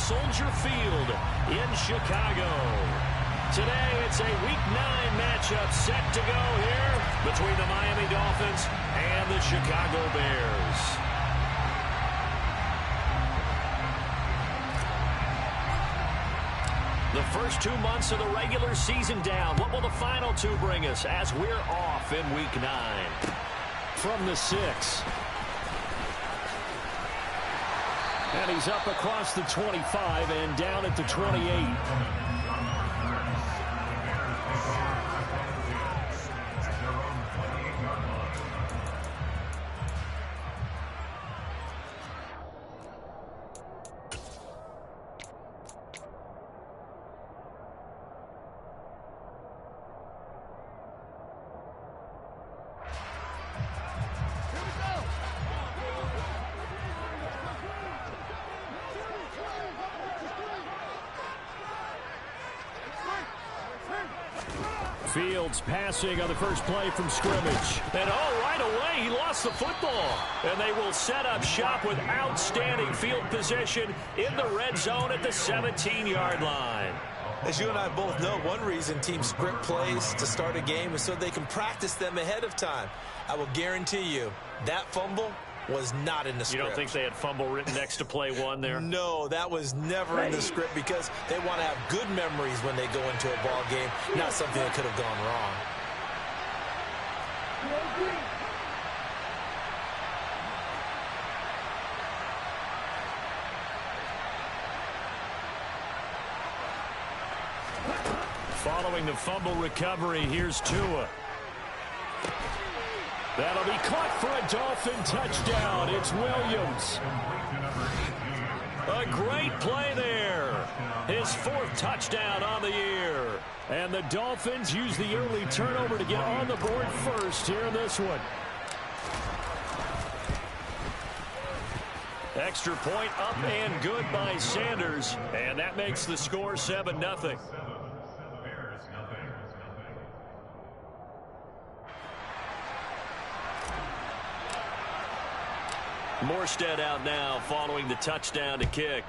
Soldier Field in Chicago. Today, it's a Week 9 matchup set to go here between the Miami Dolphins and the Chicago Bears. The first 2 months of the regular season down. What will the final 2 bring us as we're off in Week 9? From the 6. And he's up across the 25 and down at the 28. Fields passing on the first play from scrimmage. And right away, he lost the football. And they will set up shop with outstanding field position in the red zone at the 17-yard line. As you and I both know, one reason teams script plays to start a game is so they can practice them ahead of time. I will guarantee you that fumble was not in the script. You don't think they had fumble written next to play 1 there? No, that was never in the script because they want to have good memories when they go into a ball game, not something that could have gone wrong. Following the fumble recovery, here's Tua. That'll be caught for a Dolphin touchdown. It's Williams. A great play there. His 4th touchdown on the year. And the Dolphins use the early turnover to get on the board first here in this one. Extra point up and good by Sanders. And that makes the score 7-0. Morstead out now following the touchdown to kick.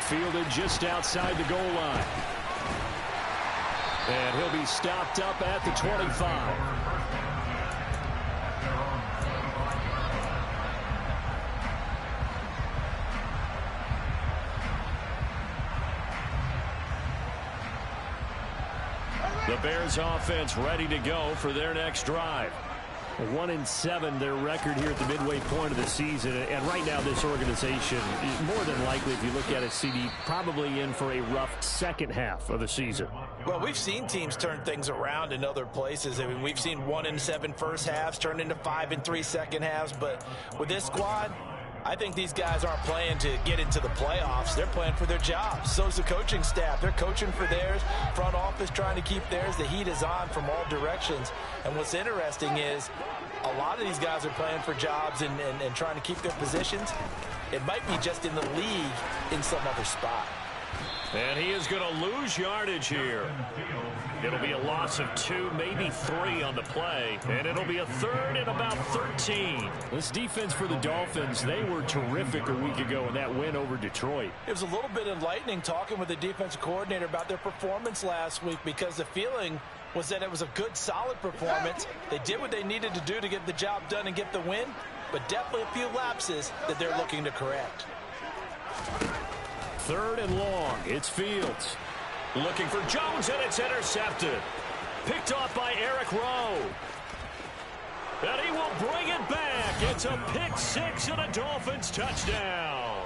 Fielded just outside the goal line. And he'll be stopped up at the 25. The Bears offense ready to go for their next drive. 1-7 their record here at the midway point of the season, and right now this organization is more than likely, if you look at it, CD, probably in for a rough second half of the season. Well, we've seen teams turn things around in other places. I mean, we've seen 1-7 first halves turn into 5-3 second halves, but with this squad, I think these guys aren't playing to get into the playoffs. They're playing for their jobs. So's the coaching staff. They're coaching for theirs. Front office trying to keep theirs. The heat is on from all directions. And what's interesting is a lot of these guys are playing for jobs and trying to keep their positions. It might be just in the league in some other spot. And he is going to lose yardage here. It'll be a loss of 2, maybe 3 on the play. And it'll be a 3rd and about 13. This defense for the Dolphins, they were terrific a week ago in that win over Detroit. It was a little bit enlightening talking with the defensive coordinator about their performance last week because the feeling was that it was a good, solid performance. They did what they needed to do to get the job done and get the win, but definitely a few lapses that they're looking to correct. 3rd and long. It's Fields. Looking for Jones, and it's intercepted. Picked off by Eric Rowe. And he will bring it back. It's a pick 6 and a Dolphins touchdown.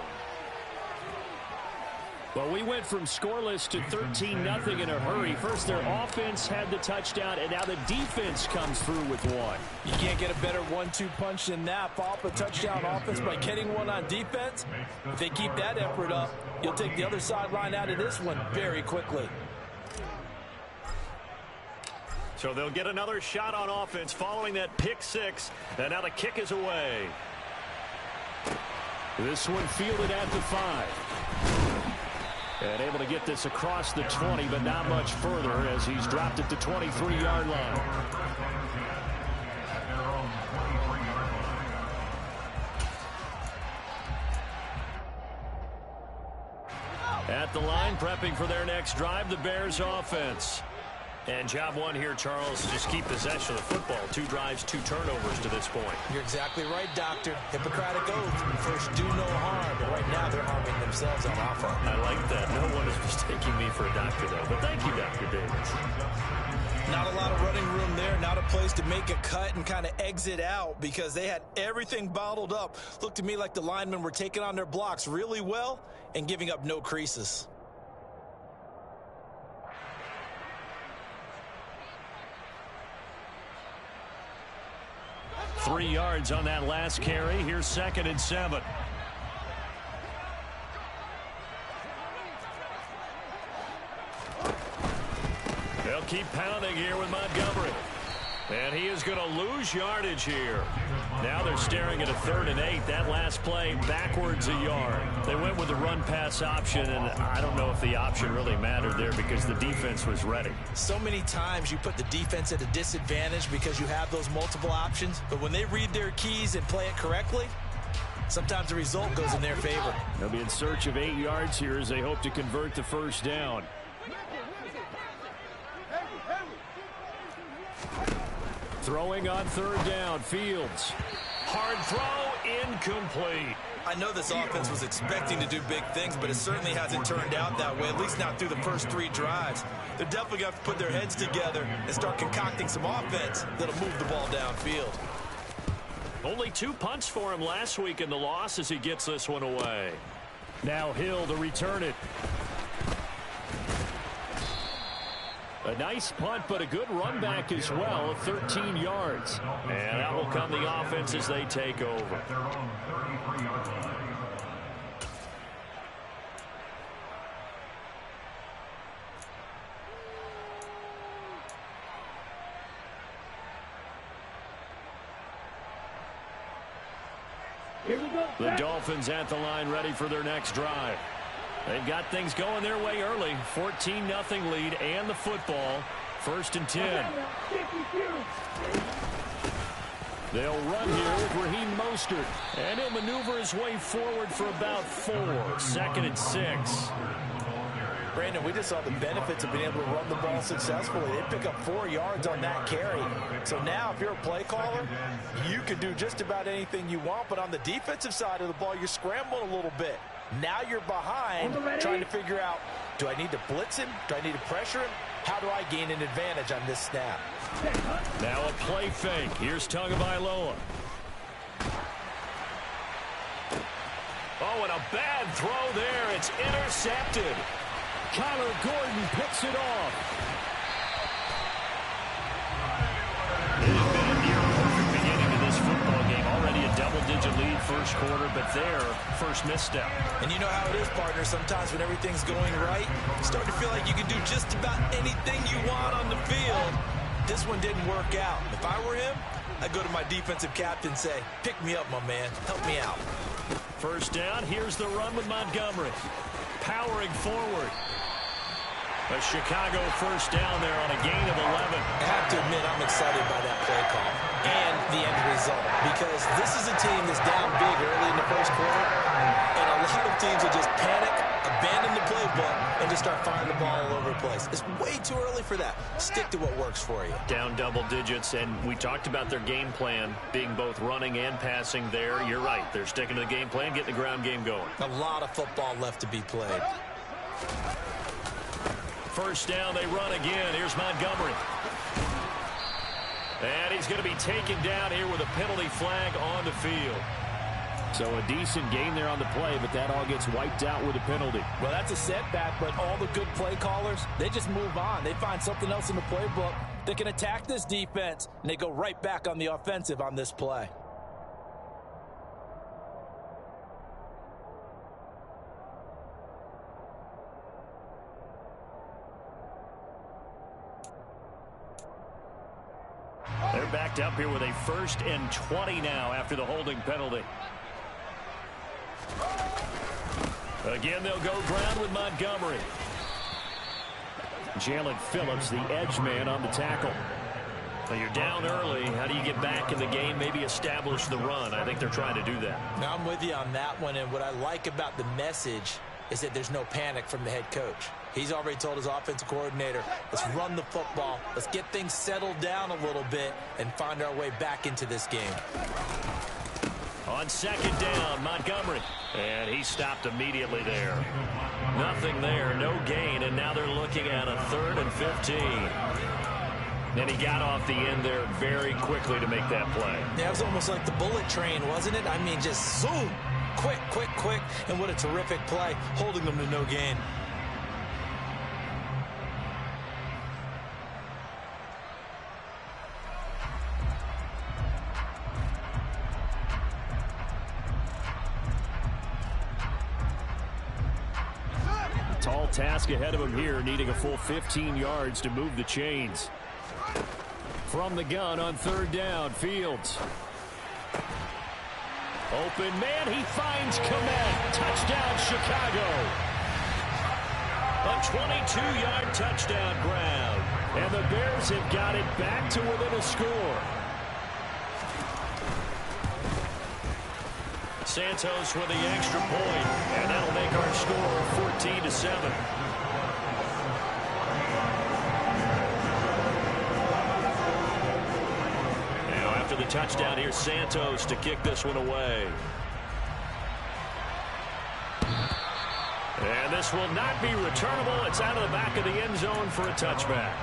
Well, we went from scoreless to 13-0 in a hurry. First, their offense had the touchdown, and now the defense comes through with one. You can't get a better 1-2 punch than that. Follow up a touchdown offense by getting one on defense. If they keep that effort up, you'll take the other sideline out of this one very quickly. So they'll get another shot on offense following that pick 6, and now the kick is away. This one fielded at the 5. And able to get this across the 20, but not much further as he's dropped at the 23-yard line. At the line, prepping for their next drive, the Bears offense. And job one here, Charles, just keep possession of the football. 2 drives, 2 turnovers to this point. You're exactly right, Doctor. Hippocratic oath. First, do no harm. But right now, they're harming themselves on offense. I like that. No one is mistaking me for a doctor, though. But thank you, Dr. Davis. Not a lot of running room there. Not a place to make a cut and kind of exit out because they had everything bottled up. Looked to me like the linemen were taking on their blocks really well and giving up no creases. Three yards on that last carry. Here's 2nd and 7. They'll keep pounding here with Montgomery. And he is going to lose yardage here. Now they're staring at a 3rd and 8. That last play backwards a yard. They went with the run-pass option, and I don't know if the option really mattered there because the defense was ready. So many times you put the defense at a disadvantage because you have those multiple options. But when they read their keys and play it correctly, sometimes the result goes in their favor. They'll be in search of 8 yards here as they hope to convert the first down. Throwing on 3rd down, Fields. Hard throw, incomplete. I know this offense was expecting to do big things, but it certainly hasn't turned out that way, at least not through the first 3 drives. They're definitely going to have to put their heads together and start concocting some offense that'll move the ball downfield. Only 2 punts for him last week in the loss as he gets this one away. Now Hill to return it. A nice punt, but a good run back as well, 13 yards. And that will come the offense as they take over. The Dolphins at the line, ready for their next drive. They've got things going their way early. 14-0 lead and the football. 1st and 10. They'll run here with Raheem Mostert. And he'll maneuver his way forward for about 4. 2nd and 6. Brandon, we just saw the benefits of being able to run the ball successfully. They pick up 4 yards on that carry. So now if you're a play caller, you can do just about anything you want. But on the defensive side of the ball, you're scrambling a little bit. Now you're behind trying to figure out, do I need to blitz him? Do I need to pressure him? How do I gain an advantage on this snap? Now a play fake. Here's Tagovailoa. Oh, and a bad throw there. It's intercepted. Kyler Gordon picks it off. It has been a near perfect beginning to this football game. Already a double-digit lead first quarter, but their first misstep. And you know how it is, partner. Sometimes when everything's going right, you start to feel like you can do just about anything you want on the field. This one didn't work out. If I were him, I'd go to my defensive captain and say, pick me up, my man. Help me out. First down. Here's the run with Montgomery. Powering forward. A Chicago first down there on a gain of 11. I have to admit, I'm excited by that play call and the end result because this is a team that's down big early in the first quarter, and a lot of teams will just panic, abandon the playbook, and just start firing the ball all over the place. It's way too early for that. Stick to what works for you. Down double digits, and we talked about their game plan being both running and passing there. You're right. They're sticking to the game plan, getting the ground game going. A lot of football left to be played. First down, they run again. Here's Montgomery. And he's going to be taken down here with a penalty flag on the field. So a decent gain there on the play, but that all gets wiped out with a penalty. Well, that's a setback, but all the good play callers, they just move on. They find something else in the playbook that can attack this defense, and they go right back on the offensive on this play. They're backed up here with a 1st and 20 now after the holding penalty. Again, they'll go ground with Montgomery. Jalen Phillips, the edge man on the tackle. Now you're down early. How do you get back in the game, maybe establish the run? I think they're trying to do that. Now I'm with you on that one, and what I like about the message is that there's no panic from the head coach. He's already told his offensive coordinator, let's run the football, let's get things settled down a little bit and find our way back into this game. On second down, Montgomery. And he stopped immediately there. Nothing there, no gain, and now they're looking at a 3rd and 15. And he got off the end there very quickly to make that play. Yeah, it was almost like the bullet train, wasn't it? I mean, just zoom, quick, quick, quick, and what a terrific play, holding them to no gain. Tall task ahead of him here, needing a full 15 yards to move the chains. From the gun on 3rd down, Fields. Open man, he finds Komet. Touchdown, Chicago. A 22-yard touchdown grab. And the Bears have got it back to within a score. Santos with the extra point, and that'll make our score 14-7. Now after the touchdown, here's Santos to kick this one away. And this will not be returnable. It's out of the back of the end zone for a touchback.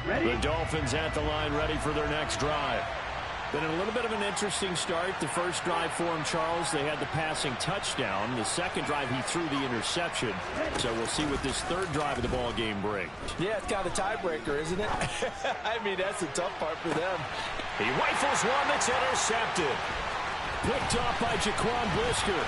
The Dolphins at the line, ready for their next drive. Been a little bit of an interesting start. The first drive for him, Charles, they had the passing touchdown. The second drive, he threw the interception. So we'll see what this 3rd drive of the ball game brings. Yeah, it's kind of a tiebreaker, isn't it? I mean, that's the tough part for them. He rifles one that's intercepted. Picked off by Jaquan Brisker.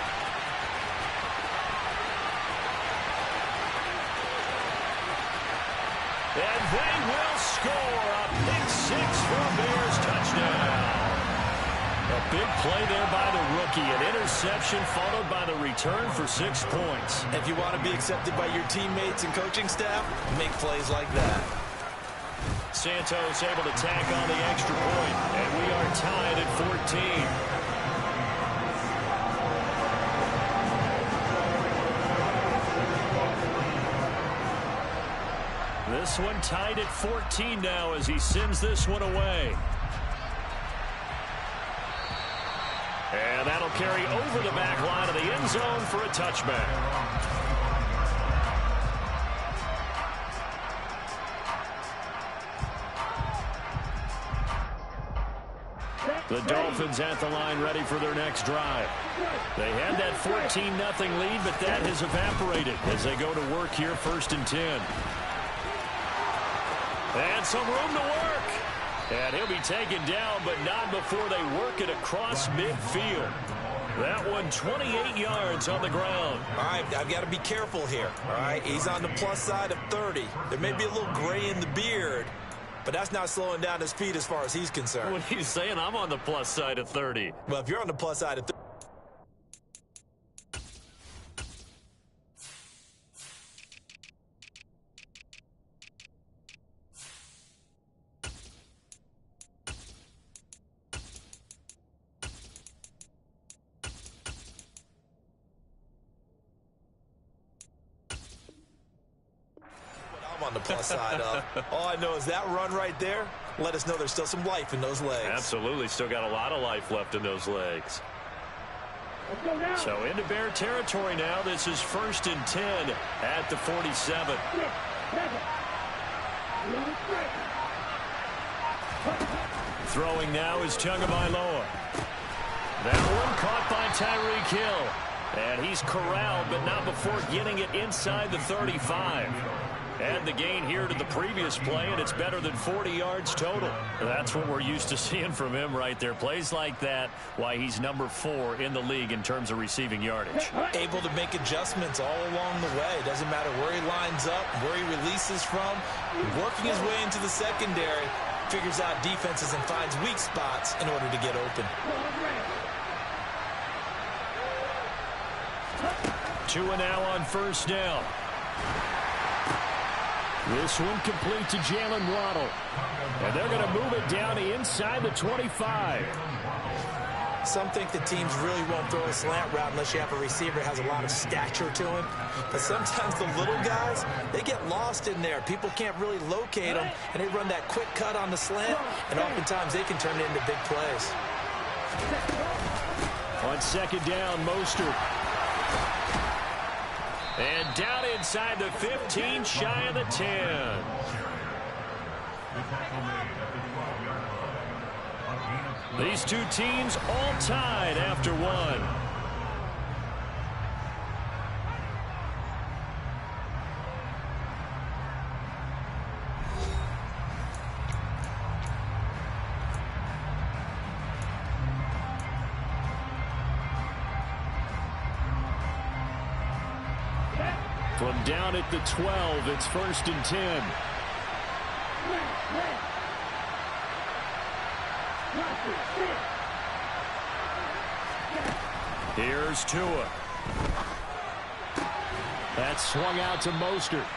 And they will score a pick 6 for a Bears touchdown. A big play there by the rookie. An interception followed by the return for 6 points. If you want to be accepted by your teammates and coaching staff, make plays like that. Santos able to tack on the extra point, and we are tied at 14. This one tied at 14 now as he sends this one away. And that'll carry over the back line of the end zone for a touchback. The Dolphins at the line ready for their next drive. They had that 14-0 lead, but that has evaporated as they go to work here 1st and 10. And some room to work. And he'll be taken down, but not before they work it across midfield. That one 28 yards on the ground. All right, I've got to be careful here. All right, he's on the plus side of 30. There may be a little gray in the beard, but that's not slowing down his speed as far as he's concerned. What are you saying? I'm on the plus side of 30. Well, if you're on the plus side of 30. On the plus side of. All I know is that run right there let us know there's still some life in those legs. Absolutely. Still got a lot of life left in those legs. So into Bear territory now. This is 1st and 10 at the 47. Throwing now is Tagovailoa. That one caught by Tyreek Hill. And he's corralled, but not before getting it inside the 35. And the gain here to the previous play, and it's better than 40 yards total. That's what we're used to seeing from him right there. Plays like that, why he's number 4 in the league in terms of receiving yardage. Able to make adjustments all along the way. Doesn't matter where he lines up, where he releases from. Working his way into the secondary, figures out defenses and finds weak spots in order to get open. Tua now on first down. This one complete to Jalen Waddle. And they're going to move it down inside the 25. Some think the teams really won't throw a slant route unless you have a receiver that has a lot of stature to him. But sometimes the little guys, they get lost in there. People can't really locate them, and they run that quick cut on the slant, and oftentimes they can turn it into big plays. On second down, Mostert. And down inside the 15, shy of the 10. These two teams all tied after one. From down at the 12, it's 1st and 10. Here's Tua. That's swung out to Mostert.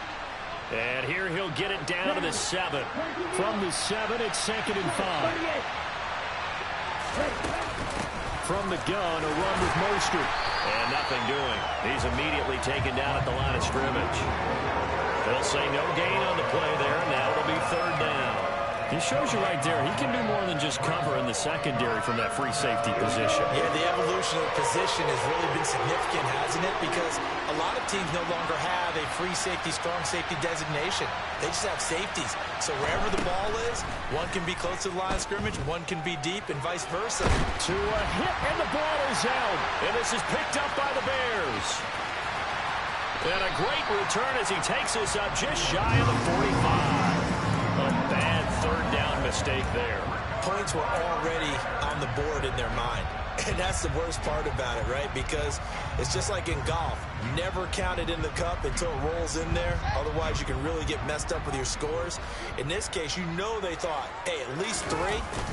And here he'll get it down to the 7. From the 7, it's 2nd and 5. From the gun, a run with Mostert. And nothing doing. He's immediately taken down at the line of scrimmage. They'll say no gain on the play there. Now it'll be 3rd down. He shows you right there, he can do more than just cover in the secondary from that free safety position. Yeah, the evolution of position has really been significant, hasn't it? Because a lot of teams no longer have a free safety, strong safety designation. They just have safeties. So wherever the ball is, one can be close to the line of scrimmage, one can be deep, and vice versa. To a hit, and the ball is out. And this is picked up by the Bears. And a great return as he takes this up just shy of the 45. A bad 3rd down mistake there. Points were already on the board in their mind. And that's the worst part about it, right? Because it's just like in golf. Never count it in the cup until it rolls in there. Otherwise, you can really get messed up with your scores. In this case, you know they thought, hey, at least 3,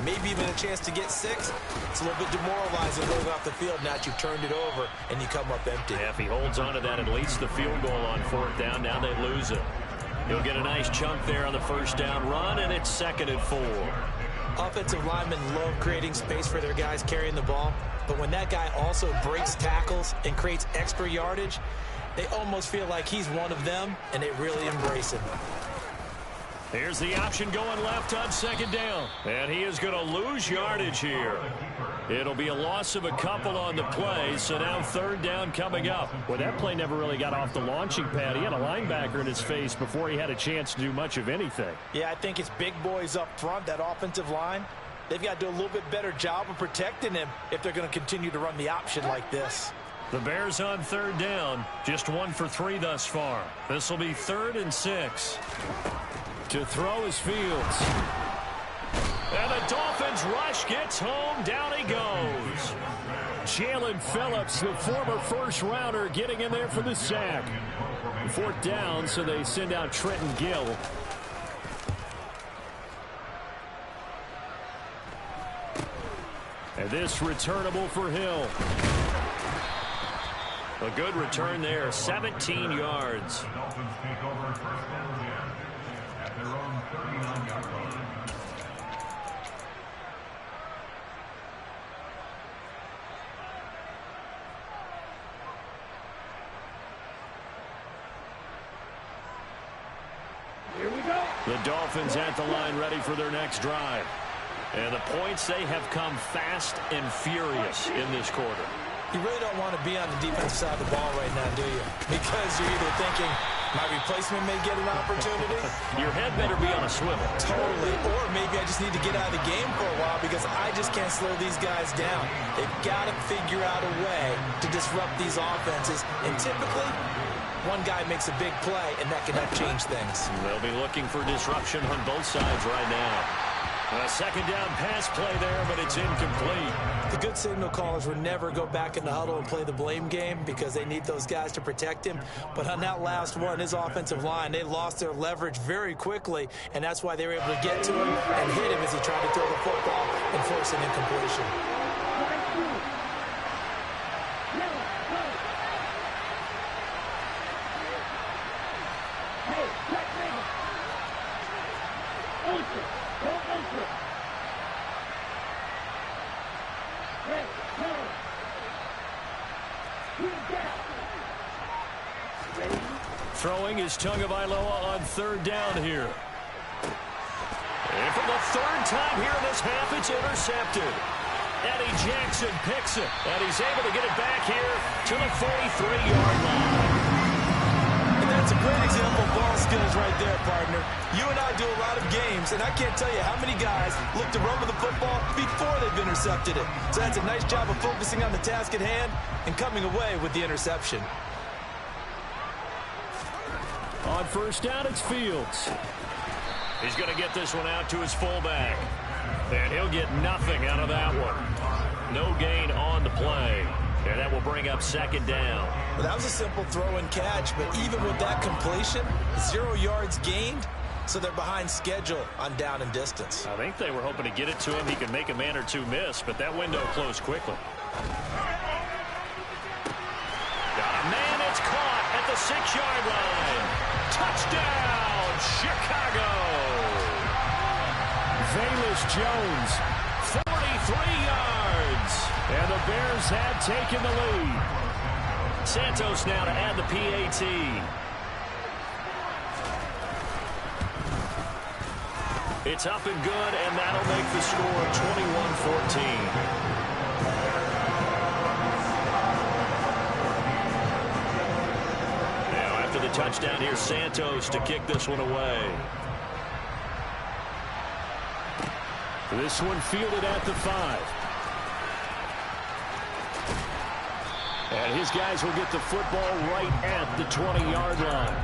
maybe even a chance to get 6. It's a little bit demoralizing going off the field. Now that you've turned it over and you come up empty. Yeah, if he holds on to that, at least the field goal on 4th down. Now they lose it. He'll get a nice chunk there on the 1st down run, and it's 2nd and 4. Offensive linemen love creating space for their guys carrying the ball, but when that guy also breaks tackles and creates extra yardage, they almost feel like he's one of them, and they really embrace him. Here's the option going left on 2nd down, and he is going to lose yardage here. It'll be a loss of a couple on the play, so now 3rd down coming up. Well, that play never really got off the launching pad. He had a linebacker in his face before he had a chance to do much of anything. Yeah, I think it's big boys up front, that offensive line. They've got to do a little bit better job of protecting him if they're going to continue to run the option like this. The Bears on 3rd down, just 1 for 3 thus far. This will be 3rd and 6. To throw is Fields. And the Dolphins rush gets home. Down he goes. Jalen Phillips, the former 1st-rounder, getting in there for the sack. 4th down, so they send out Trenton Gill. And this returnable for Hill. A good return there, 17 yards. The Dolphins at the line ready for their next drive. And the points, they have come fast and furious in this quarter. You really don't want to be on the defensive side of the ball right now, do you? Because you're either thinking, my replacement may get an opportunity. Your head better be on a swivel. Totally. Or maybe I just need to get out of the game for a while because I just can't slow these guys down. They've got to figure out a way to disrupt these offenses. And typically, one guy makes a big play, and that can help change things. They'll be looking for disruption on both sides right now. A 2nd down pass play there, but it's incomplete. The good signal callers would never go back in the huddle and play the blame game because they need those guys to protect him. But on that last one, his offensive line, they lost their leverage very quickly, and that's why they were able to get to him and hit him as he tried to throw the football and force an incompletion. Throwing is Tagovailoa on third down here. And for the third time here in this half, it's intercepted. Eddie Jackson picks it, and he's able to get it back here to the 43-yard line. And that's a great example of ball skills right there, partner. You and I do a lot of games, and I can't tell you how many guys look to run with the football before they've intercepted it. So that's a nice job of focusing on the task at hand and coming away with the interception. On first down, it's Fields. He's going to get this one out to his fullback. And he'll get nothing out of that one. No gain on the play. And that will bring up second down. Well, that was a simple throw and catch, but even with that completion, 0 yards gained, so they're behind schedule on down and distance. I think they were hoping to get it to him. He could make a man or two miss, but that window closed quickly. Got a man, it's caught at the 6-yard line. Touchdown, Chicago. Velus Jones, 43 yards. And the Bears have taken the lead. Santos now to add the PAT. It's up and good, and that'll make the score 21-14. The touchdown here, Santos to kick this one away. This one fielded at the 5. And his guys will get the football right at the 20-yard line.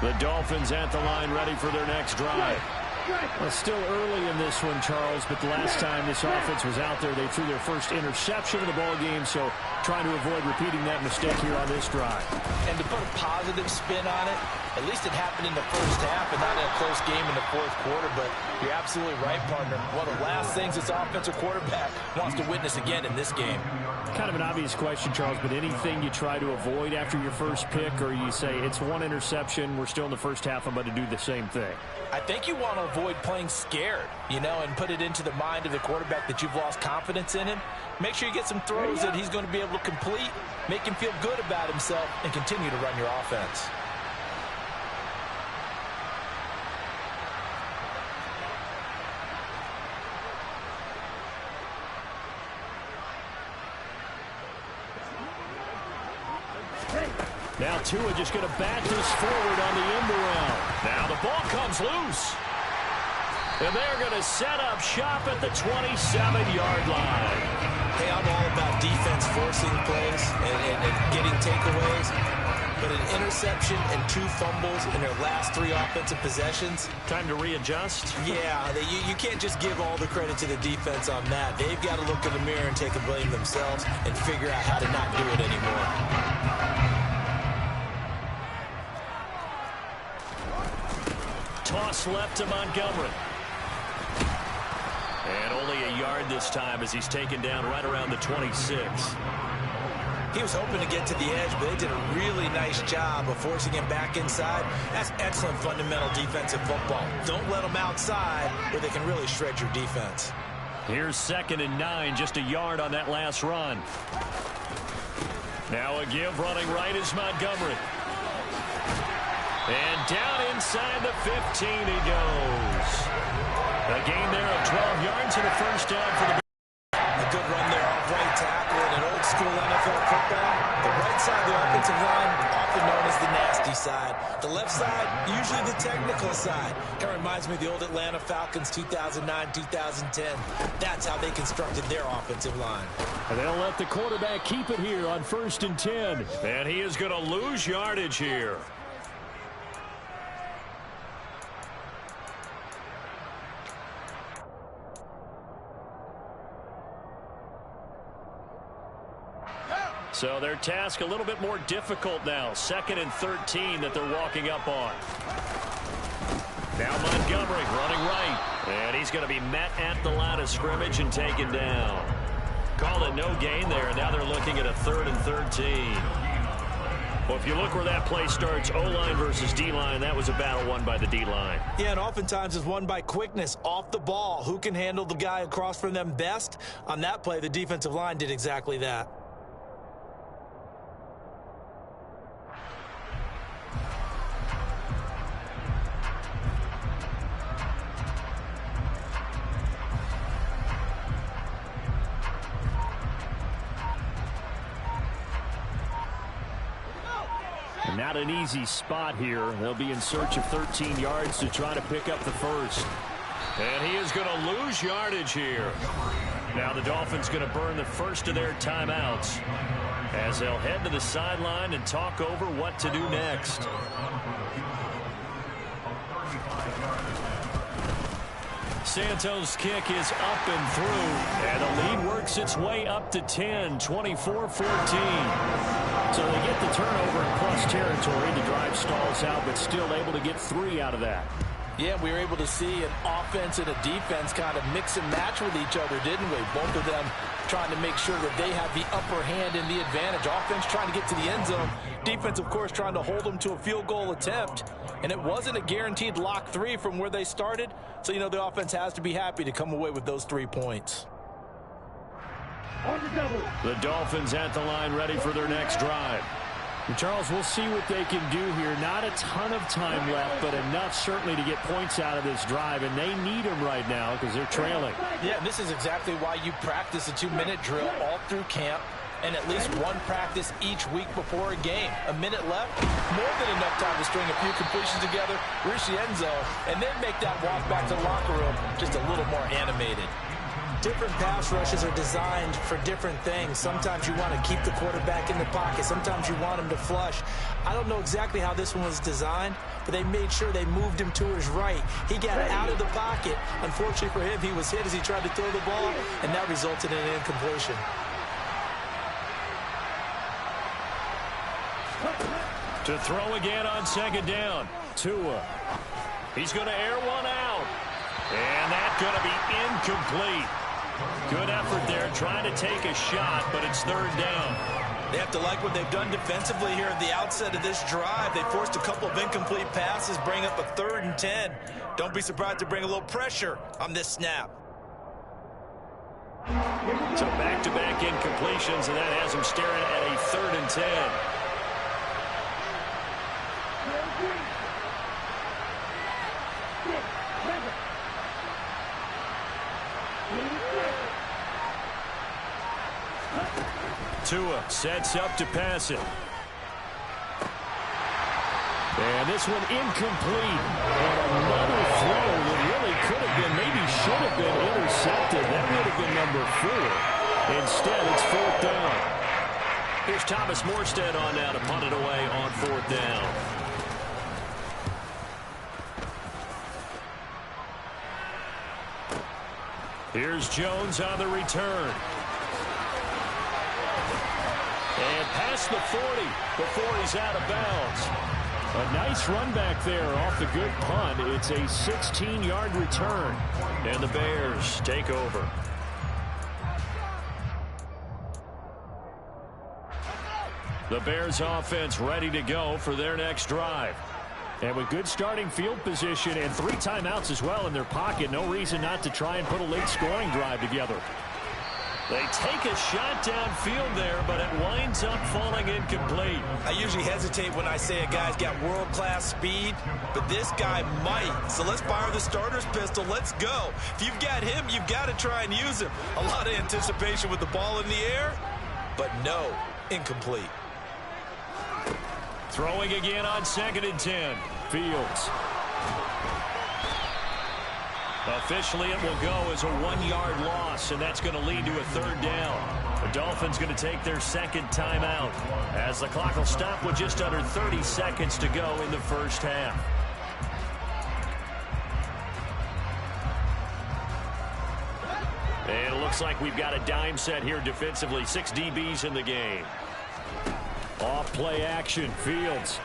The Dolphins at the line ready for their next drive. Well, it's still early in this one, Charles, but the last time this offense was out there, they threw their first interception of the ball game, so trying to avoid repeating that mistake here on this drive. And to put a positive spin on it, at least it happened in the first half and not in a close game in the fourth quarter, but you're absolutely right, partner. One of the last things this offensive quarterback wants to witness again in this game. Kind of an obvious question, Charles, but anything you try to avoid after your first pick, or you say it's one interception, we're still in the first half, I'm about to do the same thing? I think you want to avoid playing scared, and put it into the mind of the quarterback that you've lost confidence in him. Make sure you get some throws that he's going to be able to complete, make him feel good about himself, and continue to run your offense. Now Tua just going to bat this forward on the end around. Now the ball comes loose. And they're going to set up shop at the 27-yard line. Hey, I'm all about defense forcing plays and getting takeaways. But an interception and 2 fumbles in their last 3 offensive possessions. Time to readjust? Yeah, you can't just give all the credit to the defense on that. They've got to look in the mirror and take a blame themselves and figure out how to not do it anymore. Toss left to Montgomery. And only a yard this time as he's taken down right around the 26. He was hoping to get to the edge, but they did a really nice job of forcing him back inside. That's excellent fundamental defensive football. Don't let them outside where they can really shred your defense. Here's 2nd and 9, just a yard on that last run. Now a give running right is Montgomery. And down inside the 15 he goes. A gain there of 12 yards and a first down for the Bears. A good run there off right tackle in an old school NFL football. The right side of the offensive line, often known as the nasty side. The left side, usually the technical side. Kind of reminds me of the old Atlanta Falcons 2009-2010. That's how they constructed their offensive line. And they'll let the quarterback keep it here on 1st and 10. And he is going to lose yardage here. So their task a little bit more difficult now. 2nd and 13 that they're walking up on. Now Montgomery running right. And he's going to be met at the line of scrimmage and taken down. Called it no gain there, and now they're looking at a 3rd and 13. Well, if you look where that play starts, O-line versus D-line, that was a battle won by the D-line. Yeah, and oftentimes it's won by quickness off the ball. Who can handle the guy across from them best? On that play, the defensive line did exactly that. Not an easy spot here. They'll be in search of 13 yards to try to pick up the first. And he is going to lose yardage here. Now the Dolphins going to burn the first of their timeouts as they'll head to the sideline and talk over what to do next. Santos' kick is up and through, and the lead works its way up to 10, 24-14. So they get the turnover in plus territory. The drive stalls out, but still able to get 3 out of that. Yeah, we were able to see an offense and a defense kind of mix and match with each other, didn't we? Both of them trying to make sure that they have the upper hand and the advantage. Offense trying to get to the end zone. Defense, of course, trying to hold them to a field goal attempt. And it wasn't a guaranteed lock 3 from where they started. So, you know, the offense has to be happy to come away with those 3 points. The Dolphins at the line ready for their next drive. And Charles, we'll see what they can do here. Not a ton of time left, but enough certainly to get points out of this drive, and they need them right now because they're trailing. Yeah, and this is exactly why you practice a 2-minute drill all through camp and at least one practice each week before a game. A minute left, more than enough time to string a few completions together, reach the end zone, and then make that walk back to the locker room just a little more animated. Different pass rushes are designed for different things. Sometimes you want to keep the quarterback in the pocket. Sometimes you want him to flush. I don't know exactly how this one was designed, but they made sure they moved him to his right. He got out of the pocket. Unfortunately for him, he was hit as he tried to throw the ball, and that resulted in an incompletion. To throw again on second down. Tua. He's going to air one out. And that's going to be incomplete. Good effort there trying to take a shot, but it's 3rd down. They have to like what they've done defensively here at the outset of this drive. They forced a couple of incomplete passes, bring up a 3rd and 10. Don't be surprised to bring a little pressure on this snap. So back-to-back incompletions, and that has them staring at a 3rd and 10. Tua sets up to pass it. And this one incomplete. And another throw that really could have been, maybe should have been intercepted. That would have been number 4. Instead, it's 4th down. Here's Thomas Morstead on now to punt it away on 4th down. Here's Jones on the return. And past the 40 before he's out of bounds. A nice run back there off the good punt. It's a 16-yard return. And the Bears take over. The Bears offense ready to go for their next drive. And with good starting field position and 3 timeouts as well in their pocket, no reason not to try and put a late scoring drive together. They take a shot downfield there, but it winds up falling incomplete. I usually hesitate when I say a guy's got world-class speed, but this guy might. So let's fire the starter's pistol. Let's go. If you've got him, you've got to try and use him. A lot of anticipation with the ball in the air, but no, incomplete. Throwing again on 2nd and 10. Fields. Officially, it will go as a 1-yard loss, and that's going to lead to a 3rd down. The Dolphins going to take their 2nd timeout as the clock will stop with just under 30 seconds to go in the first half. And it looks like we've got a dime set here defensively. 6 DBs in the game. Off play action. Fields.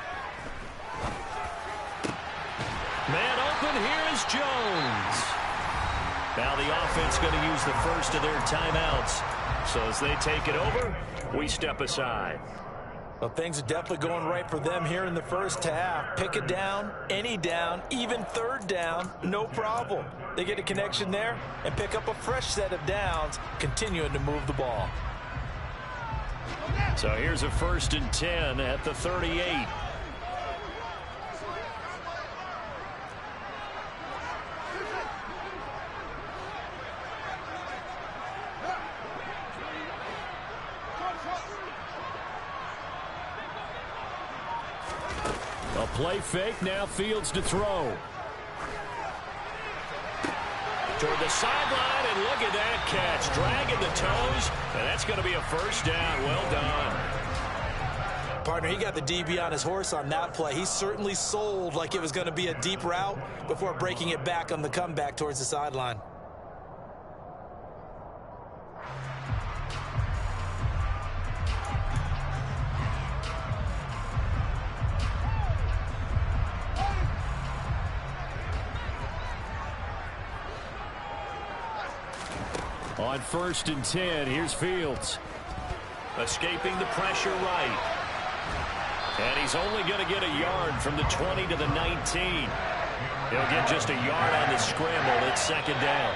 Man open. Here is Jones. Now the offense going to use the first of their timeouts. So as they take it over, we step aside. Well, things are definitely going right for them here in the first half. Pick it down, any down, even third down, no problem. They get a connection there and pick up a fresh set of downs, continuing to move the ball. So here's a 1st and 10 at the 38. A play fake, now Fields to throw. Toward the sideline, and look at that catch. Dragging the toes, and that's going to be a first down. Well done. Partner, he got the DB on his horse on that play. He certainly sold like it was going to be a deep route before breaking it back on the comeback towards the sideline. On 1st and 10, here's Fields. Escaping the pressure right. And he's only going to get a yard from the 20 to the 19. He'll get just a yard on the scramble. It's 2nd down.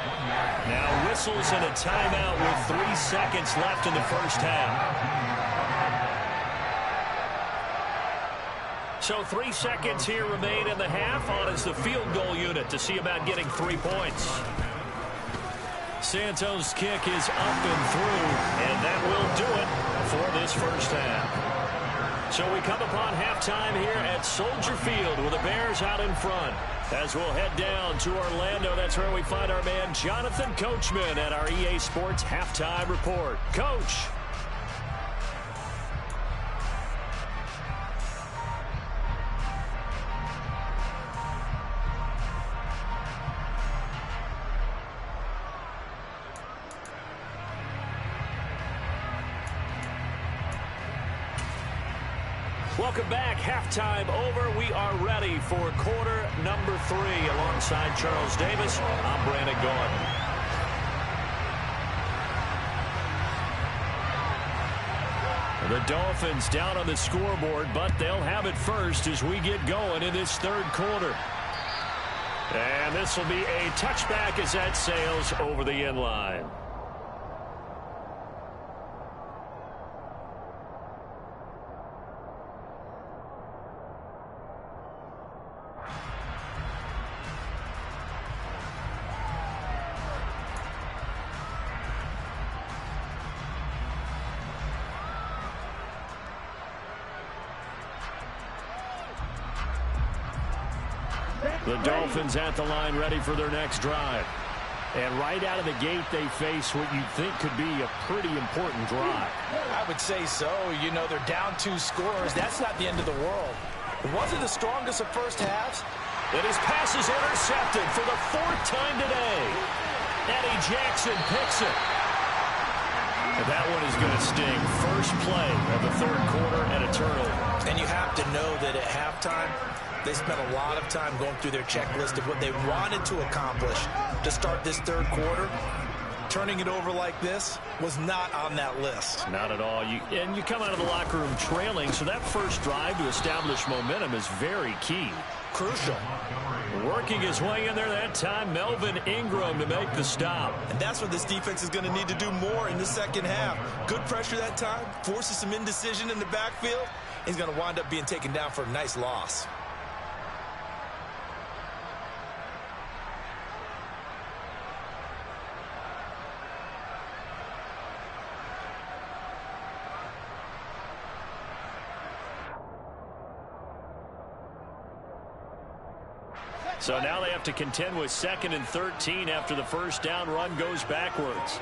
Now whistles and a timeout with 3 seconds left in the first half. So 3 seconds here remain in the half. On is the field goal unit to see about getting 3 points. Santos' kick is up and through, and that will do it for this first half. So we come upon halftime here at Soldier Field with the Bears out in front. As we'll head down to Orlando, that's where we find our man Jonathan Coachman at our EA Sports Halftime Report. Coach. Welcome back. Halftime over. We are ready for quarter number 3. Alongside Charles Davis, I'm Brandon Gaudin. The Dolphins down on the scoreboard, but they'll have it first as we get going in this 3rd quarter. And this will be a touchback as that sails over the end line. The Dolphins at the line ready for their next drive. And right out of the gate, they face what you think could be a pretty important drive. I would say so. You know, they're down 2 scores. That's not the end of the world. It wasn't the strongest of first halves. And his pass is intercepted for the 4th time today. Eddie Jackson picks it. And that one is going to sting. First play of the 3rd quarter and a turnover. And you have to know that at halftime, they spent a lot of time going through their checklist of what they wanted to accomplish to start this 3rd quarter. Turning it over like this was not on that list. Not at all. And you come out of the locker room trailing, so that first drive to establish momentum is very key. Crucial. Working his way in there that time, Melvin Ingram to make the stop. And that's what this defense is going to need to do more in the second half. Good pressure that time, forces some indecision in the backfield. He's going to wind up being taken down for a nice loss. So now they have to contend with 2nd and 13 after the first down run goes backwards.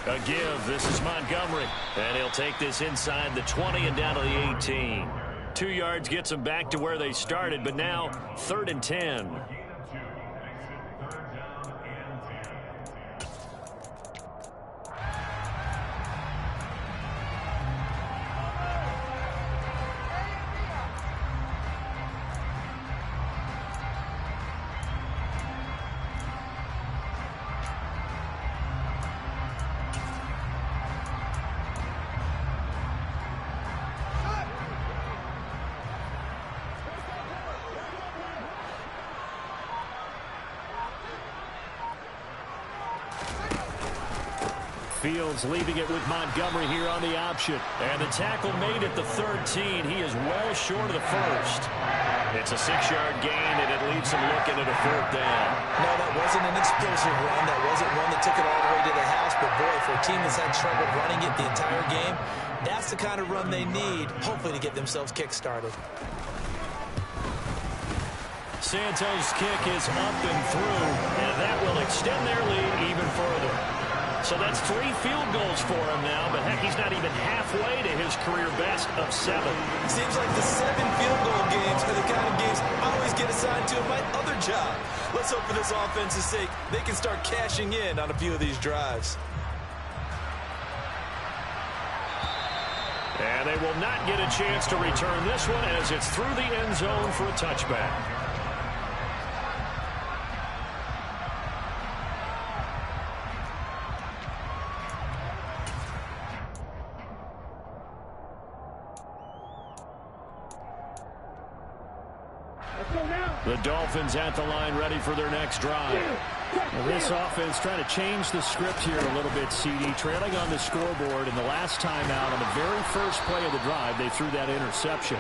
A give. This is Montgomery. And he'll take this inside the 20 and down to the 18. 2 yards gets them back to where they started, but now 3rd and 10. Fields leaving it with Montgomery here on the option. And the tackle made at the 13. He is well short of the first. It's a 6-yard gain, and it leaves him looking at a 4th down. No, that wasn't an explosive run. That wasn't one that took it all the way to the house. But, boy, for a team that's had trouble running it the entire game, that's the kind of run they need, hopefully, to get themselves kick-started. Santos' kick is up and through, and that will extend their lead even further. So that's 3 field goals for him now, but heck, he's not even halfway to his career best of 7. Seems like the 7 field goal games are the kind of games I always get assigned to in my other job. Let's hope for this offense's sake they can start cashing in on a few of these drives. And they will not get a chance to return this one as it's through the end zone for a touchback. The Dolphins at the line ready for their next drive. Well, this offense trying to change the script here a little bit, CD. Trailing on the scoreboard, and the last time out on the very first play of the drive, they threw that interception.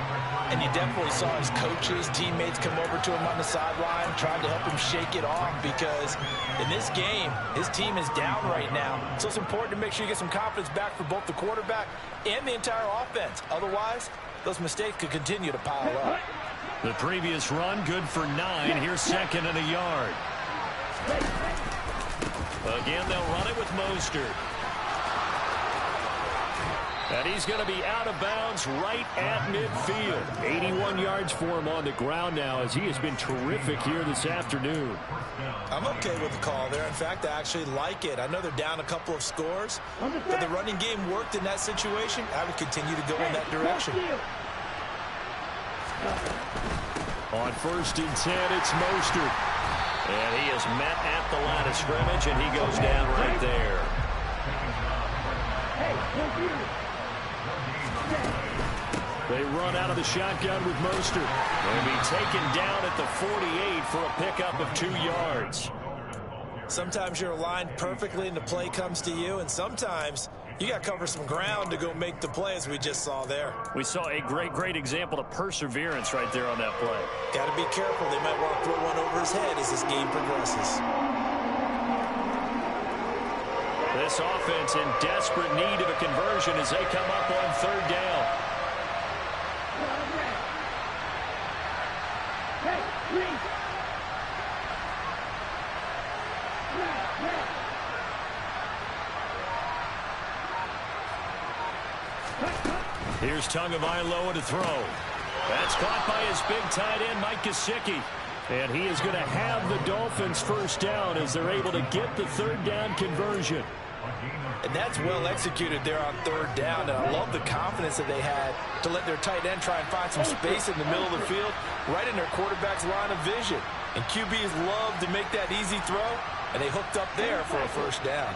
And you definitely saw his coaches, teammates come over to him on the sideline, trying to help him shake it off because in this game, his team is down right now. So it's important to make sure you get some confidence back for both the quarterback and the entire offense. Otherwise, those mistakes could continue to pile up. The previous run, good for 9. Here's 2nd and a yard. Again, they'll run it with Mostert. And he's going to be out of bounds right at midfield. 81 yards for him on the ground now as he has been terrific here this afternoon. I'm okay with the call there. In fact, I actually like it. I know they're down a couple of scores, but the running game worked in that situation. I would continue to go in that direction. On 1st and 10, it's Mostert. And he is met at the line of scrimmage, and he goes down right there. They run out of the shotgun with Mostert. They'll be taken down at the 48 for a pickup of 2 yards. Sometimes you're aligned perfectly and the play comes to you, and sometimes you got to cover some ground to go make the play, as we just saw there. We saw a great example of perseverance right there on that play. Got to be careful. They might want to throw one over his head as this game progresses. This offense in desperate need of a conversion as they come up on 3rd down. Here's Tagovailoa to throw. That's caught by his big tight end, Mike Gesicki. And he is going to have the Dolphins 1st down as they're able to get the 3rd down conversion. And that's well executed there on 3rd down. And I love the confidence that they had to let their tight end try and find some space in the middle of the field, right in their quarterback's line of vision. And QBs love to make that easy throw, and they hooked up there for a 1st down.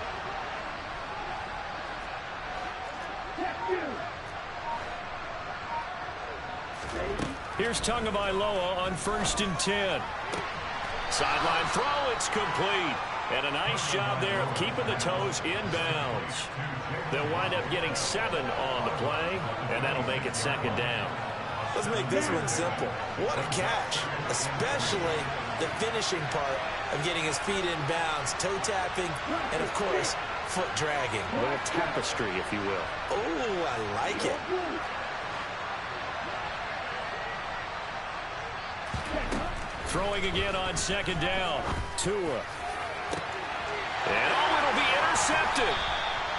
Here's Tagovailoa on 1st and 10. Sideline throw, it's complete. And a nice job there of keeping the toes in bounds. They'll wind up getting 7 on the play, and that'll make it 2nd down. Let's make this one simple. What a catch, especially the finishing part of getting his feet in bounds, toe tapping, and of course, foot dragging. A little tapestry, if you will. Oh, I like it. Throwing again on 2nd down. Tua. And it'll be intercepted.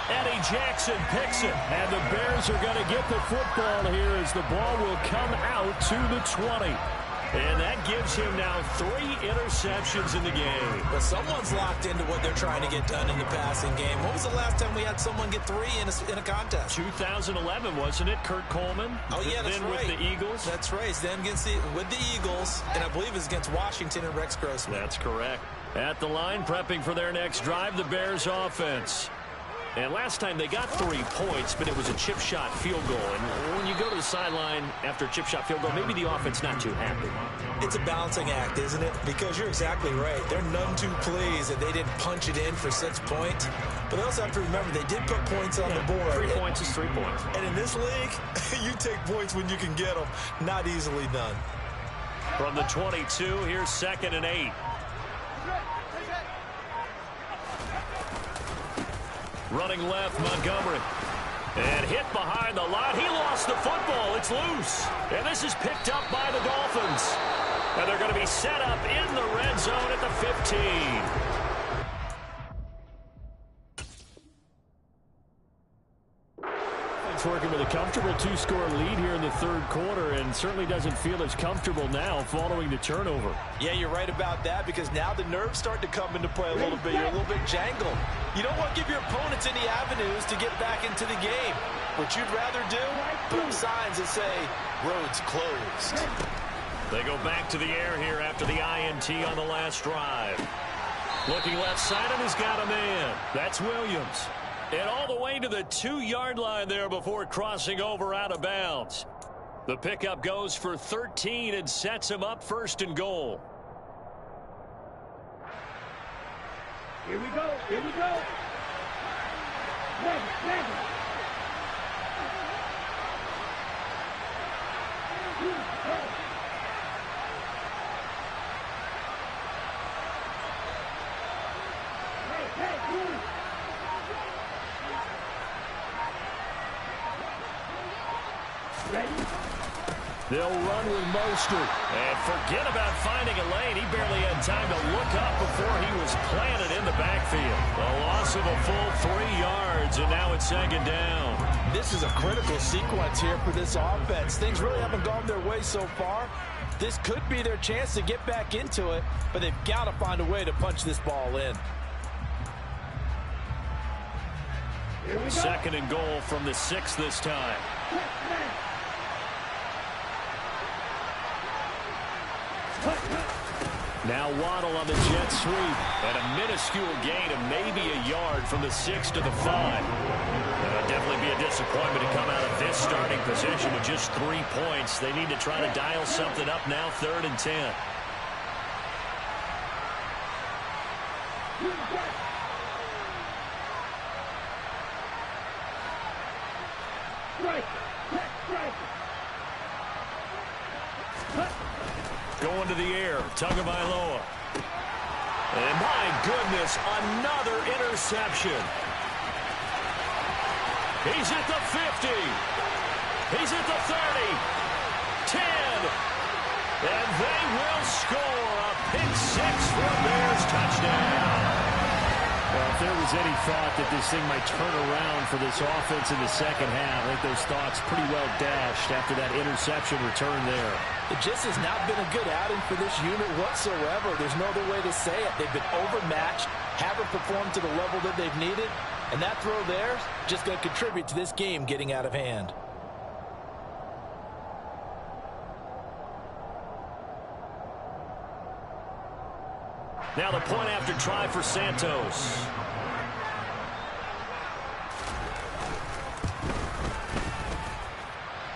Eddie Jackson picks it. And the Bears are going to get the football here as the ball will come out to the 20. And that gives him now 3 interceptions in the game. But someone's locked into what they're trying to get done in the passing game. When was the last time we had someone get 3 in a contest? 2011, wasn't it? Kurt Coleman. Oh, yeah, that's then right. With the Eagles. That's right. Then with the Eagles, and I believe it's against Washington and Rex Grossman. That's correct. At the line, prepping for their next drive, the Bears offense. And last time they got 3 points, but it was a chip shot field goal. And when you go to the sideline after a chip shot field goal, maybe the offense not too happy. It's a balancing act, isn't it? Because you're exactly right. They're none too pleased that they didn't punch it in for 6 points. But they also have to remember they did put points on the board. 3 points is 3 points. And in this league, you take points when you can get them. Not easily done. From the 22, here's 2nd and 8. Running left, Montgomery. And hit behind the line. He lost the football. It's loose. And this is picked up by the Dolphins. And they're going to be set up in the red zone at the 15. Working with a comfortable 2-score lead here in the 3rd quarter, and certainly doesn't feel as comfortable now following the turnover. Yeah, you're right about that, because now the nerves start to come into play a little bit. You're a little bit jangled. You don't want to give your opponents any avenues to get back into the game. What you'd rather do, put up signs that say, roads closed. They go back to the air here after the INT on the last drive. Looking left side, and he's got a man. That's Williams. And all the way to the 2-yard line there before crossing over out of bounds. The pickup goes for 13 and sets him up 1st and goal. Here we go. Here we go. Next. They'll run with Mostert. And forget about finding a lane. He barely had time to look up before he was planted in the backfield. A loss of a full 3 yards, and now it's 2nd down. This is a critical sequence here for this offense. Things really haven't gone their way so far. This could be their chance to get back into it, but they've got to find a way to punch this ball in. 2nd and goal from the 6 this time. Now Waddle on the jet sweep. And a minuscule gain of maybe a yard from the 6 to the 5. That'll definitely be a disappointment to come out of this starting position with just 3 points. They need to try to dial something up now, 3rd and 10. Going to the air, Tagovailoa. And my goodness, another interception. He's at the 50. He's at the 30. 10. And they will score a pick 6 for a Bears touchdown. Well, if there was any thought that this thing might turn around for this offense in the 2nd half, I think those thoughts pretty well dashed after that interception return there. It just has not been a good outing for this unit whatsoever. There's no other way to say it. They've been overmatched, haven't performed to the level that they've needed, and that throw there just going to contribute to this game getting out of hand. Now the point after try for Santos.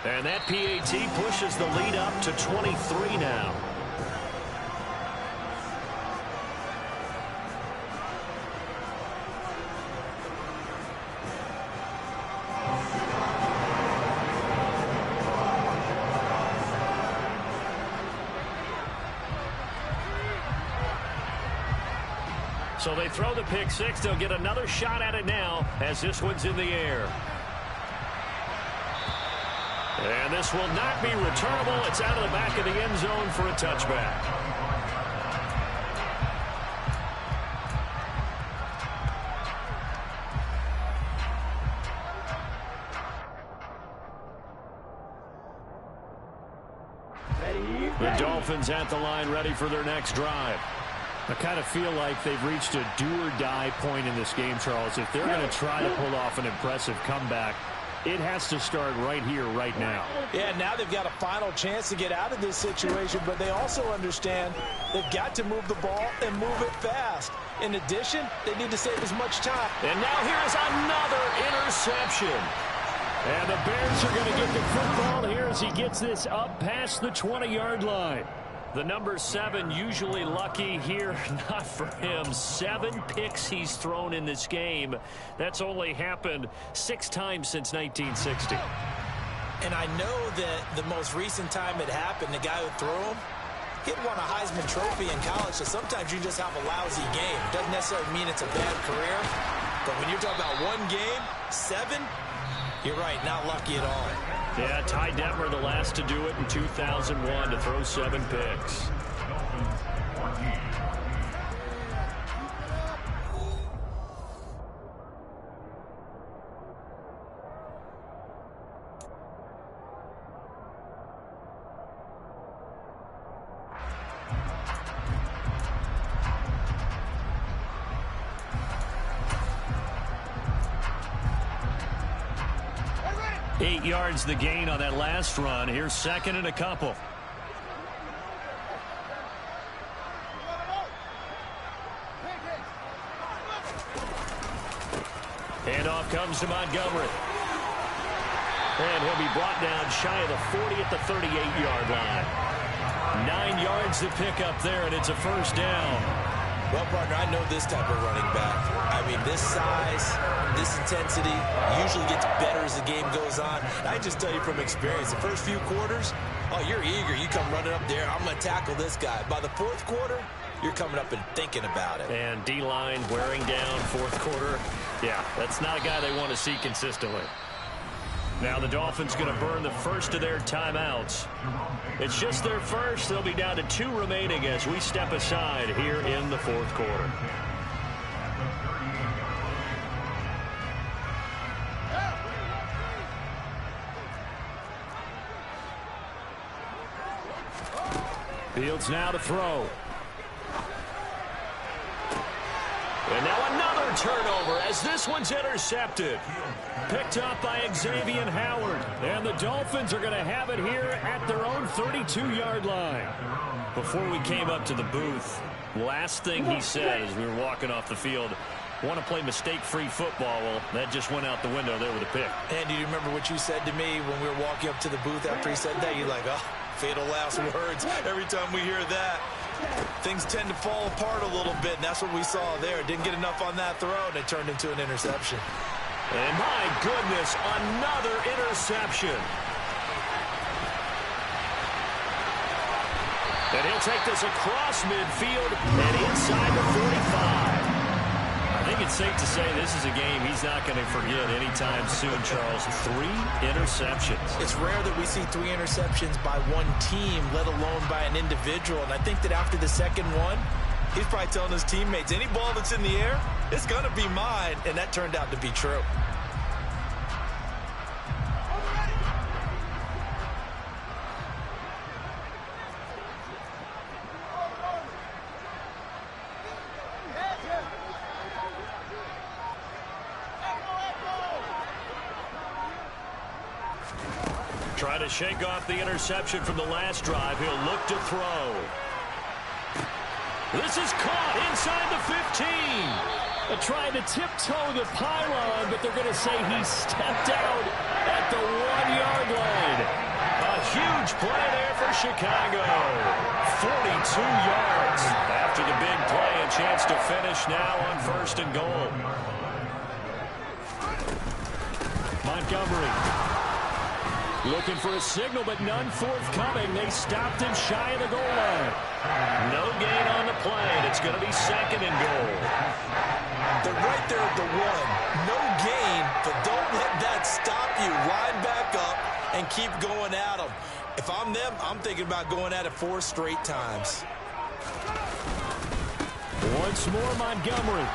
And that PAT pushes the lead up to 23 now. So they throw the pick 6. They'll get another shot at it now as this one's in the air. And this will not be returnable. It's out of the back of the end zone for a touchback. The Dolphins at the line, ready for their next drive. I kind of feel like they've reached a do-or-die point in this game, Charles. If they're going to try to pull off an impressive comeback, it has to start right here, right now. Yeah, now they've got a final chance to get out of this situation, but they also understand they've got to move the ball and move it fast. In addition, they need to save as much time. And now here is another interception. And the Bears are going to get the football here as he gets this up past the 20-yard line. The number 7 usually lucky here, not for him. 7 picks he's thrown in this game. That's only happened 6 times since 1960. And I know that the most recent time it happened, the guy who threw him, he had won a Heisman Trophy in college, so sometimes you just have a lousy game. Doesn't necessarily mean it's a bad career, but when you're talking about one game, 7, you're right, not lucky at all. Yeah, Ty Detmer the last to do it in 2001 to throw 7 picks. Eight yards the gain on that last run. Here's second and a couple. Handoff comes to Montgomery. And he'll be brought down shy of the 40 at the 38-yard line. 9 yards to pick up there, and it's a first down. Well, partner, I know this type of running back. I mean, this size, this intensity usually gets better as the game goes on. I just tell you from experience, the first few quarters, oh, you're eager. You come running up there, I'm going to tackle this guy. By the fourth quarter, you're coming up and thinking about it. And D-line wearing down fourth quarter. Yeah, that's not a guy they want to see consistently. Now the Dolphins going to burn the first of their timeouts. It's just their first. They'll be down to 2 remaining as we step aside here in the fourth quarter. Fields now to throw. And now another turnover as this one's intercepted. Picked up by Xavier Howard. And the Dolphins are going to have it here at their own 32-yard line. Before we came up to the booth, last thing he said as we were walking off the field, want to play mistake-free football. Well, that just went out the window there with a pick. And do you remember what you said to me when we were walking up to the booth after he said that? You're like, oh, fatal last words. Every time we hear that, things tend to fall apart a little bit, and that's what we saw there. Didn't get enough on that throw, and it turned into an interception. And my goodness, another interception. And he'll take this across midfield and inside the 45. I think it's safe to say this is a game he's not going to forget anytime soon, Charles. 3 interceptions. It's rare that we see 3 interceptions by one team, let alone by an individual. And I think that after the second one, he's probably telling his teammates, any ball that's in the air, it's going to be mine. And that turned out to be true. Try to shake off the interception from the last drive. He'll look to throw. This is caught inside the 15. Trying to tiptoe the pylon, but they're going to say he stepped out at the 1-yard line. A huge play there for Chicago. 42 yards after the big play. A chance to finish now on 1st and goal. Montgomery. Looking for a signal, but none forthcoming. They stopped him shy of the goal line. No gain on the play, and it's going to be 2nd and goal. They're right there at the 1. No gain, but don't let that stop you. Line back up and keep going at them. If I'm them, I'm thinking about going at it 4 straight times. Once more, Montgomery.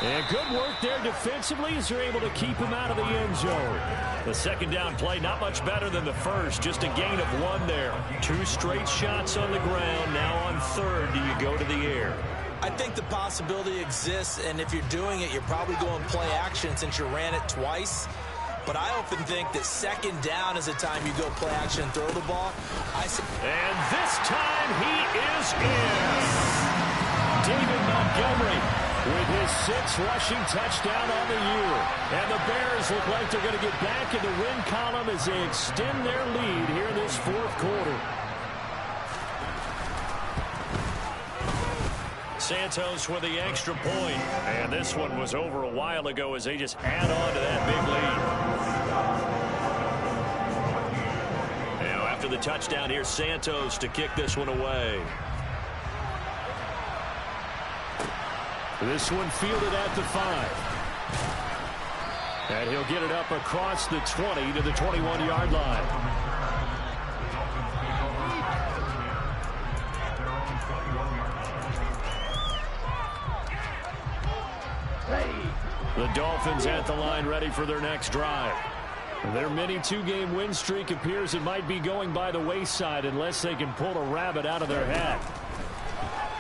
And good work there defensively as they're able to keep him out of the end zone. The second down play not much better than the first. Just a gain of 1 there. 2 straight shots on the ground. Now on 3rd, do you go to the air? I think the possibility exists, and if you're doing it, you're probably going play action since you ran it twice. But I often think that 2nd down is the time you go play action and throw the ball. And this time he is in. David Montgomery his 6th rushing touchdown on the year. And the Bears look like they're going to get back in the win column as they extend their lead here in this 4th quarter. Santos with the extra point. And this one was over a while ago as they just add on to that big lead. Now after the touchdown, here's Santos to kick this one away. This one fielded at the 5. And he'll get it up across the 20 to the 21-yard line. The Dolphins at the line ready for their next drive. Their mini 2-game win streak appears it might be going by the wayside unless they can pull a rabbit out of their hat.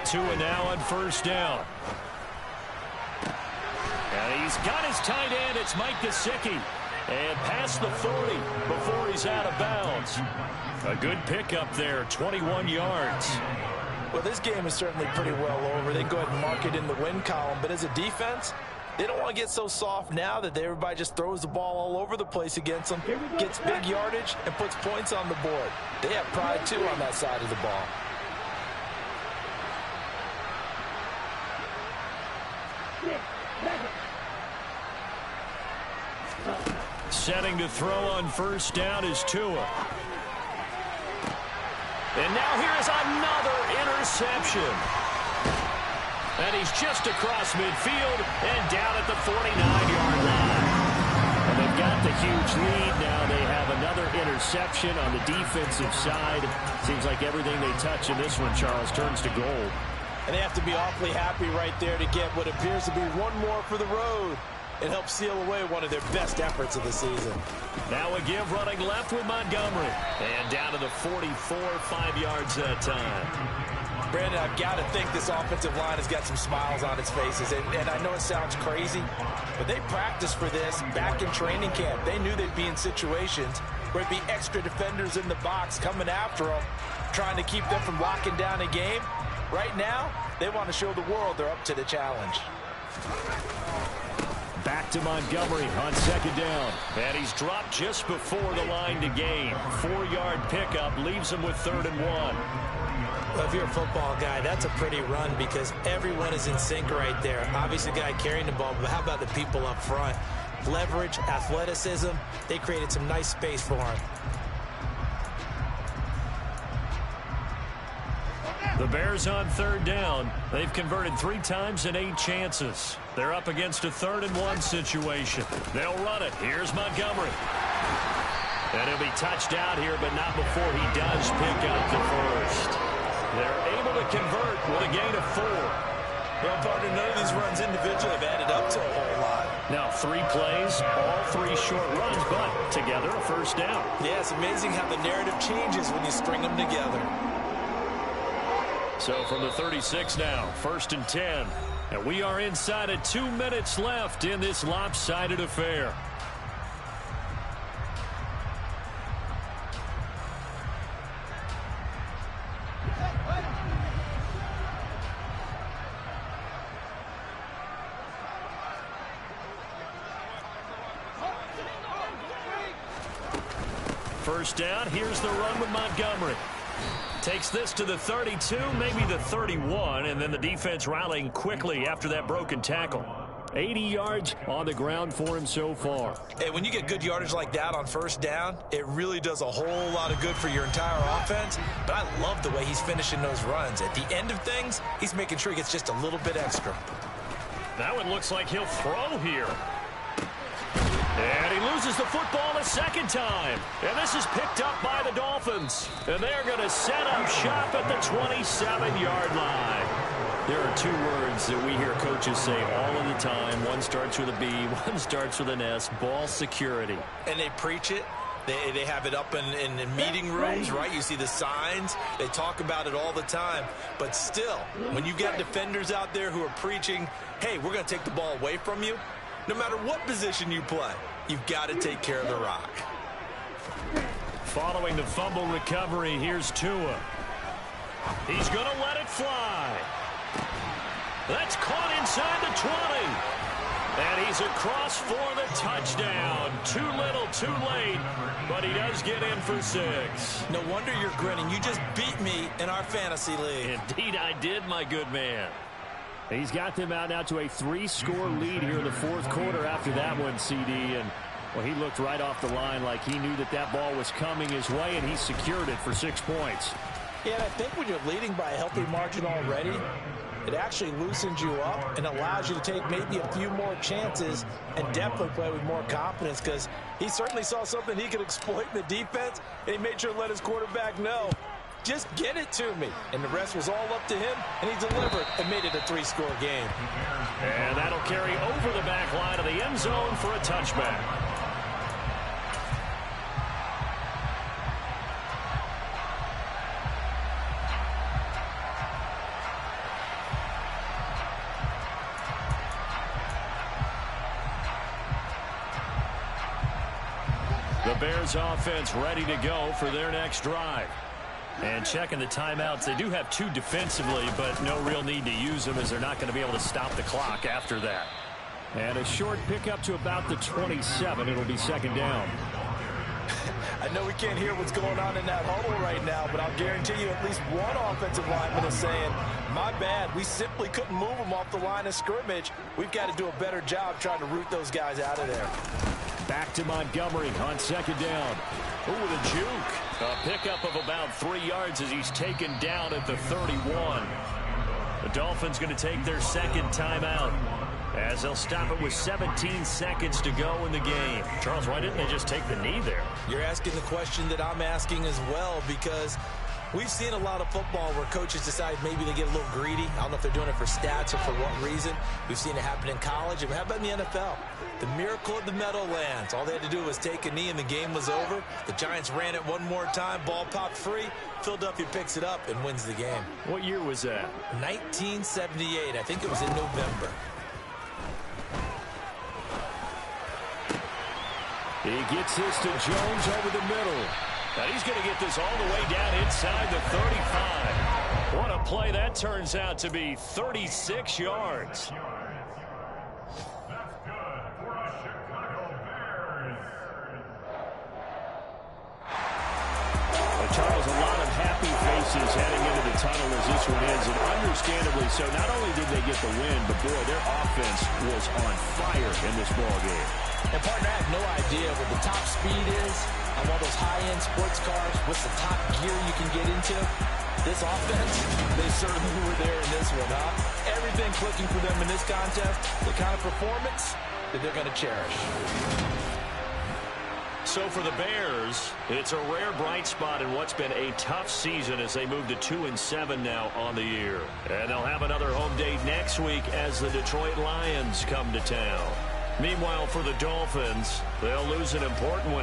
Tua now on 1st down. And he's got his tight end. It's Mike Gesicki. And past the 40 before he's out of bounds. A good pickup there, 21 yards. Well, this game is certainly pretty well over. They can go ahead and mark it in the win column. But as a defense, they don't want to get so soft now that everybody just throws the ball all over the place against them, gets big yardage, and puts points on the board. They have pride, too, on that side of the ball. Setting to throw on 1st down is Tua. And now here is another interception. And he's just across midfield and down at the 49-yard line. And they've got the huge lead now. They have another interception on the defensive side. Seems like everything they touch in this one, Charles, turns to gold. And they have to be awfully happy right there to get what appears to be one more for the road. It helps seal away one of their best efforts of the season. Now a give running left with Montgomery. And down to the 44, 5 yards that time. Brandon, I've got to think this offensive line has got some smiles on its faces. And I know it sounds crazy, but they practiced for this back in training camp. They knew they'd be in situations where there'd be extra defenders in the box coming after them, trying to keep them from locking down a game. Right now, they want to show the world they're up to the challenge. Back to Montgomery on 2nd down. And he's dropped just before the line to gain. 4-yard pickup leaves him with 3rd and 1. Well, if you're a football guy, that's a pretty run because everyone is in sync right there. Obviously, the guy carrying the ball, but how about the people up front? Leverage, athleticism, they created some nice space for him. The Bears on 3rd down. They've converted 3 times in 8 chances. They're up against a 3rd and 1 situation. They'll run it. Here's Montgomery. And he'll be touched out here, but not before he does pick up the first. They're able to convert with a gain of 4. Well, partner, none of these runs individually have added up to a whole lot. Now 3 plays, all 3 short runs, but together a 1st down. Yeah, it's amazing how the narrative changes when you string them together. So from the 36 now, 1st and 10. And we are inside of 2 minutes left in this lopsided affair. First down, here's the run with Montgomery. Takes this to the 32, maybe the 31, and then the defense rallying quickly after that broken tackle. 80 yards on the ground for him so far. Hey, when you get good yardage like that on 1st down, it really does a whole lot of good for your entire offense. But I love the way he's finishing those runs. At the end of things, he's making sure he gets just a little bit extra. That one looks like he'll throw here. And he loses the football a 2nd time. And this is picked up by the Dolphins. And they're going to set up shop at the 27-yard line. There are 2 words that we hear coaches say all of the time. One starts with a B, one starts with an S, ball security. And they preach it. They have it up in meeting rooms, right? You see the signs. They talk about it all the time. But still, when you got defenders out there who are preaching, hey, we're going to take the ball away from you, no matter what position you play, you've got to take care of the rock. Following the fumble recovery, here's Tua. He's going to let it fly. That's caught inside the 20. And he's across for the touchdown. Too little, too late, but he does get in for 6. No wonder you're grinning. You just beat me in our fantasy league. Indeed I did, my good man. He's got them out now to a 3-score lead here in the fourth quarter after that one, CD. And, well, he looked right off the line like he knew that that ball was coming his way, and he secured it for 6 points. Yeah, and I think when you're leading by a healthy margin already, it actually loosens you up and allows you to take maybe a few more chances and definitely play with more confidence, because he certainly saw something he could exploit in the defense, and he made sure to let his quarterback know, just get it to me. And the rest was all up to him, and he delivered and made it a 3-score game. And that'll carry over the back line of the end zone for a touchback. The Bears offense ready to go for their next drive. And checking the timeouts, they do have 2 defensively, but no real need to use them as they're not going to be able to stop the clock after that. And a short pickup to about the 27. It'll be 2nd down. I know we can't hear what's going on in that huddle right now, but I'll guarantee you at least one offensive lineman is saying, my bad, we simply couldn't move them off the line of scrimmage. We've got to do a better job trying to root those guys out of there. Back to Montgomery on 2nd down. Ooh, the juke. A pickup of about 3 yards as he's taken down at the 31. The Dolphins going to take their 2nd timeout as they'll stop it with 17 seconds to go in the game. Charles, why didn't they just take the knee there? You're asking the question that I'm asking as well, because we've seen a lot of football where coaches decide maybe they get a little greedy. I don't know if they're doing it for stats or for what reason. We've seen it happen in college. And how about in the NFL? The miracle of the Meadowlands. All they had to do was take a knee and the game was over. The Giants ran it one more time. Ball popped free. Philadelphia picks it up and wins the game. What year was that? 1978. I think it was in November. He gets this to Jones over the middle. And he's going to get this all the way down inside the 35. What a play that turns out to be. 36 yards. Charles, a lot of happy faces heading into the tunnel as this one ends, and understandably so. Not only did they get the win, but boy, their offense was on fire in this ball game. And partner, I have no idea what the top speed is on one of those high-end sports cars. What's the top gear you can get into? This offense, they certainly were there in this one, huh? Everything clicking for them in this contest, the kind of performance that they're going to cherish. So for the Bears, it's a rare bright spot in what's been a tough season as they move to 2-7 now on the year. And they'll have another home date next week as the Detroit Lions come to town. Meanwhile, for the Dolphins, they'll lose an important one here.